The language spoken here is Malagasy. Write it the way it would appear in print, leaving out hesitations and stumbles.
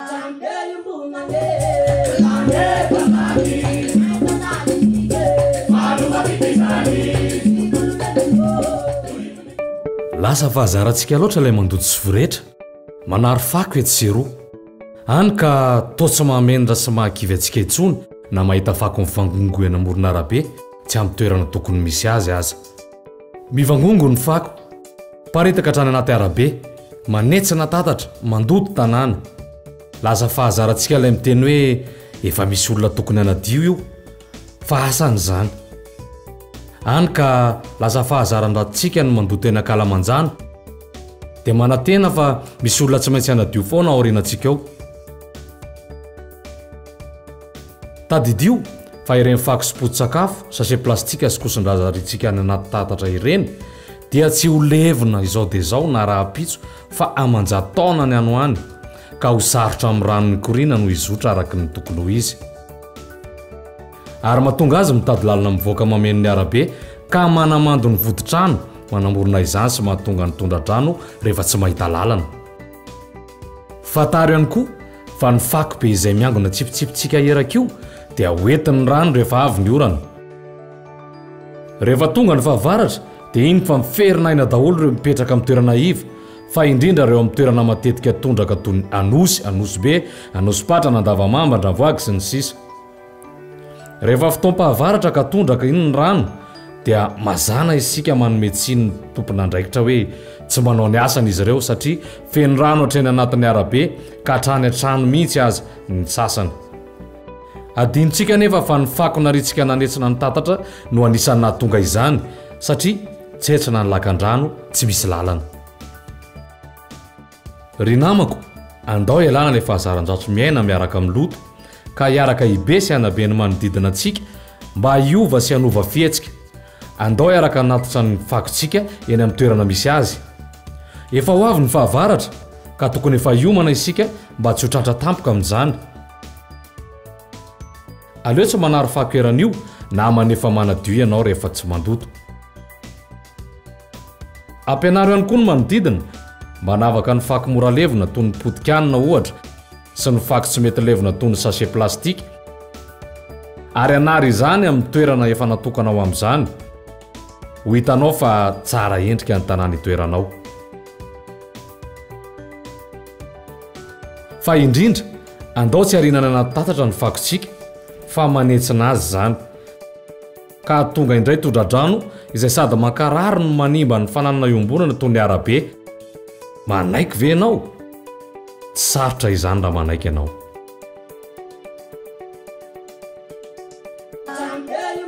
Lasa fahazarantsika loatra ilay mandoto sy voretra manary fako etsy sy roa any ka totsy mahamenitra sy mahakivy antsika intsony na mahita fako mivangongo eny amoron'arabe tsy amin'ny toerana tokony misy azy aza. Mivangongo ny fako paritaka hatrany anaty arabe manetsana tatatra mandoto tanàna. Lasa fahazarantsika ilay miteny hoe efa misy olona tokony hanadio io fa asany izany. Any ka lasa fahazaran-dratsika ny mandoto eny Akalamanjana dia manantena fa misy olona tsy maintsy hanadio foana ao aorianantsika ao. Tadidio fa ireny fako sy potin-tsakafo sachet plastika sy kosin-drazaritsika any anaty tatatra ireny dia tsy ho levina izao dia izao na raha-pitso fa amanjataona ny ano any ka ho sarotra amin'ny ranony korina no izotra araka ny tokony ho izy. Ary mahatonga azy mitady lalina mivoaka mameno ny arabe ka manamando ny voditrano manamorona izany sy mahatonga ny tondradrano rehefa tsy mahita lalana. Fatary ihany koa fa ny fako be izay miangona tsipitsipitsika eraka io dia hoentin'ny rano rehefa avy ny orana. Rehefa tonga ny fahavaratra dia iny fa miferina aina daholo ireo mipetraka amin'ny toerana iva fa indrindra ireo amin'ny toerana matetika tondraka toy ny anosy be, anosy-patrana, andavamamba, andravoagy sy ny sisa. Rehefa fotoam-pahavaratra ka tondraka iny ny rano dia mazana isika manome tsiny tompon'andraikitra hoe tsy manao ny asany izy ireo satria feno rano hatreny anatin'ny arabe ka hatrany an-trano mihitsy aza ny sasany. Adinitsika nefa fa ny fako naritsika nanetsina ny tatatra no anisan'ny nahatonga izany satria tsentsina ny lakan-drano tsy misy lalana. Ry namako, andao ialana ilay fahazaran-dratso miaina miaraka amin'ny loto ka hiaraka ibesy anabe ny manodidina antsika mba hiova sy hanova fihetsika. Andao hiaraka natotra ny fakontsika eny amin'ny toerana misy azy. Efa ho avy ny fahavaratra ka tokony efa hiomana isika mba tsy ho tratra tampoka amin'izany. Aleo tsy manary fako eran'io na manefa manadio ianao rehefa tsy mandoto. Ampianaro ihany koa ny manodidina mba navaka ny fako mora levina toy ny potikanina ohatra sy ny fako tsy mety levina toy ny sachet plastika. Ary anary izany amin'ny toerana efa natokana ho amin'izany. Ho hitanao fa tsara endrika ny tanàna itoeranao. Fa indrindra andao tsy harinana anaty tatatra ny fakontsika fa manetsina azy izany. Ka tonga indray tondradrano izay sady mankarary no manimba ny fananana iombonana toy ny arabe. Manaiky ve ianao? Tsy sarotra izany raha manaiky ianao. Sampai